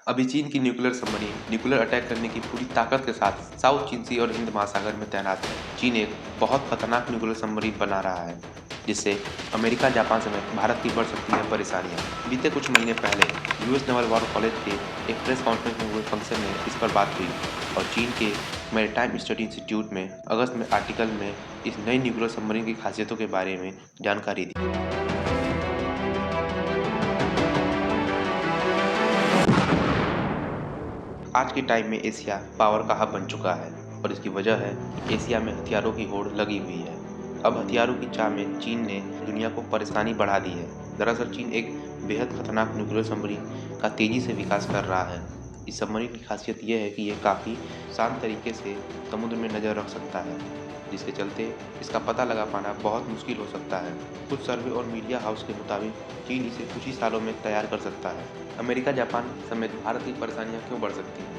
अभी चीन की न्यूक्लियर सबमरीन न्यूक्लियर अटैक करने की पूरी ताकत के साथ साउथ चीन सी और हिंद महासागर में तैनात है। चीन एक बहुत खतरनाक न्यूक्लियर सबमरीन बना रहा है, जिससे अमेरिका, जापान समेत भारत की बढ़ सकती है परेशानियां। बीते कुछ महीने पहले यूएस नेवल वॉर कॉलेज के एक प्रेस कॉन्फ्रेंस में हुए फंक्शन में इस पर बात हुई और चीन के मैरीटाइम स्टडी इंस्टीट्यूट में अगस्त में आर्टिकल में इस नई न्यूक्लियर सबमरीन की खासियतों के बारे में जानकारी दी। आज के टाइम में एशिया पावर का हब बन चुका है और इसकी वजह है कि एशिया में हथियारों की होड़ लगी हुई है। अब हथियारों की चाह में चीन ने दुनिया को परेशानी बढ़ा दी है। दरअसल चीन एक बेहद खतरनाक न्यूक्लियर सबमरीन का तेजी से विकास कर रहा है। इस सबमरीन की खासियत यह है कि यह काफ़ी शांत तरीके से समुद्र में नज़र रख सकता है, जिसके चलते इसका पता लगा पाना बहुत मुश्किल हो सकता है। कुछ सर्वे और मीडिया हाउस के मुताबिक चीन इसे कुछ ही सालों में तैयार कर सकता है। अमेरिका, जापान समेत भारत की परेशानियां क्यों बढ़ सकती हैं?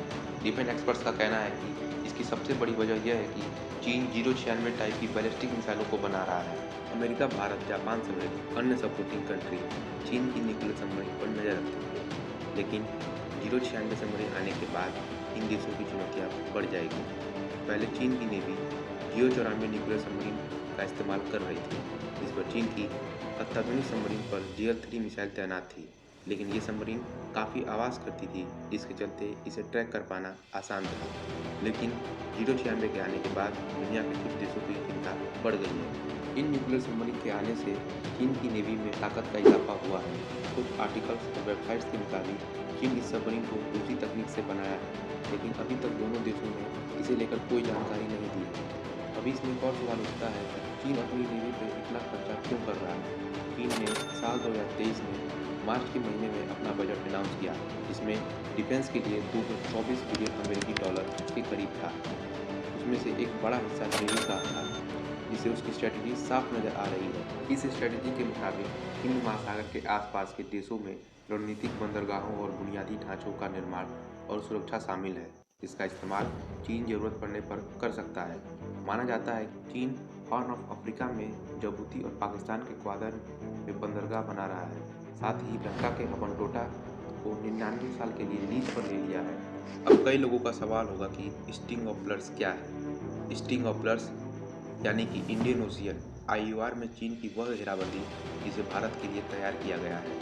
डिफेंस एक्सपर्ट्स का कहना है कि इसकी सबसे बड़ी वजह यह है कि चीन 096 टाइप की बैलिस्टिक मिसाइलों को बना रहा है। अमेरिका, भारत, जापान समेत अन्य सपोर्टिंग कंट्री चीन की न्यूक्लियर सबमरीन पर नजर रखती है, लेकिन 096 सबमरीन आने के बाद इन देशों की चुनौतियां बढ़ जाएगी। पहले चीन की नेवी 094 न्यूक्लियर सबमरीन का इस्तेमाल कर रही थी, जिस पर चीन की अत्याधुनिक सबमरीन पर GL-3 मिसाइल तैनात थी, लेकिन ये सबमरीन काफ़ी आवाज़ करती थी, जिसके चलते इसे ट्रैक कर पाना आसान था। लेकिन 096 के आने के बाद दुनिया के कुछ देशों की चिंता बढ़ गई है। इन न्यूक्लियर सबमरीन के आने से चीन की नेवी में ताकत का इजाफा हुआ है। कुछ आर्टिकल्स और वेबसाइट्स के मुताबिक चीन इस सबमरीन को दूसरी तकनीक से बनाया है, लेकिन अभी तक दोनों देशों ने इसे लेकर कोई जानकारी नहीं दी है। अभी इसमें एक और सवाल उठता है कि चीन अपनी नेवी पर इतना खर्चा क्यों कर रहा है? चीन ने साल 2023 में मार्च के महीने में अपना बजट अनाउंस किया, जिसमें डिफेंस के लिए 224 बिलियन अमेरिकी डॉलर के करीब था। उसमें से एक बड़ा हिस्सा नेवी का था, जिससे उसकी स्ट्रेटजी साफ नज़र आ रही है। इस स्ट्रेटजी के मुताबिक हिंद महासागर के आसपास के देशों में रणनीतिक बंदरगाहों और बुनियादी ढांचों का निर्माण और सुरक्षा शामिल है, जिसका इस्तेमाल चीन जरूरत पड़ने पर कर सकता है। माना जाता है कि चीन हॉर्न ऑफ अफ्रीका में जिबूती और पाकिस्तान के ग्वादर में बंदरगाह बना रहा है। साथ ही लंका के हबनटोटा को 99 साल के लिए लीज पर ले लिया है। अब कई लोगों का सवाल होगा कि स्ट्रिंग ऑफ पेर्ल्स क्या है? स्ट्रिंग ऑफ पेर्ल्स यानी कि इंडियन ओशियन IUR में चीन की वह घेराबंदी जिसे भारत के लिए तैयार किया गया है।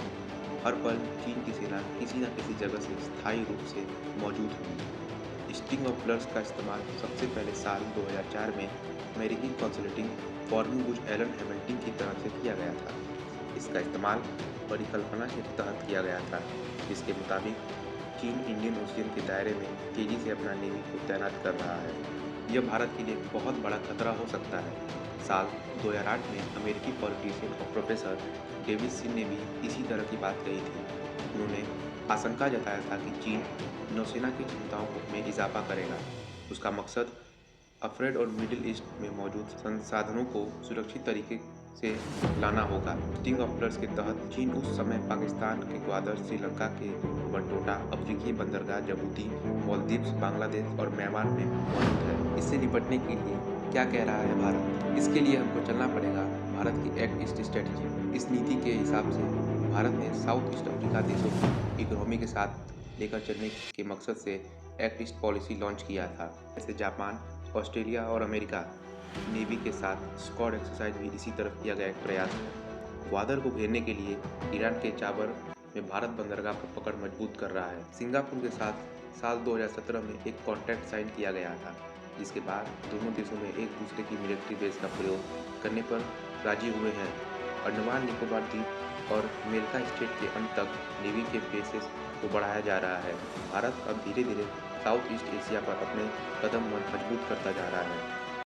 हर पल चीन की सेना किसी न किसी जगह से स्थायी रूप से मौजूद होगी। स्ट्रिंग ऑफ पेर्ल्स का इस्तेमाल सबसे पहले साल 2004 में अमेरिकी consulting firm Booz Allen Hamilton की तरफ से किया गया था। इसका इस्तेमाल परिकल्पना के तहत किया गया था, जिसके मुताबिक चीन इंडियन ओशियन के दायरे में तेजी से अपना नेवी को तैनात कर रहा है। यह भारत के लिए बहुत बड़ा खतरा हो सकता है। साल 2008 में अमेरिकी पॉलिटिशियन और प्रोफेसर डेविड सिन ने भी इसी तरह की बात कही थी। उन्होंने आशंका जताया था कि चीन नौसेना की क्षमताओं में इजाफा करेगा। उसका मकसद अफ्रीका और मिडिल ईस्ट में मौजूद संसाधनों को सुरक्षित तरीके से लाना होगा। स्ट्रिंग ऑफ पेर्ल्स के तहत चीन उस समय पाकिस्तान के ग्वादर, श्रीलंका के हबनटोटा, अफ्रीकी बंदरगाह जिबूती, मालदीव्स, बांग्लादेश और म्यांमार में मौजूद है। इससे निपटने के लिए क्या कह रहा है भारत? इसके लिए हमको चलना पड़ेगा भारत की एक्ट ईस्ट स्ट्रेटजी। इस नीति के हिसाब से भारत ने साउथ ईस्ट अफ्रीका देशों की इकोनॉमी के साथ लेकर चलने के मकसद से एक्ट ईस्ट पॉलिसी लॉन्च किया था। जैसे जापान, ऑस्ट्रेलिया और अमेरिका नेवी के साथ स्क्वाड एक्सरसाइज भी इसी तरफ किया गया एक प्रयास है। ग्वादर को घेरने के लिए ईरान के चाबर में भारत बंदरगाह पर पकड़ मजबूत कर रहा है। सिंगापुर के साथ साल 2017 में एक कॉन्ट्रैक्ट साइन किया गया था, जिसके बाद दोनों देशों में एक दूसरे की मिलिट्री बेस का प्रयोग करने पर राजी हुए हैं। अंडमान निकोबार द्वीप और मेल्का स्टेट के अंत तक नेवी के बेसेस को बढ़ाया जा रहा है। भारत अब धीरे धीरे साउथ ईस्ट एशिया पर अपने कदम मजबूत करता जा रहा है।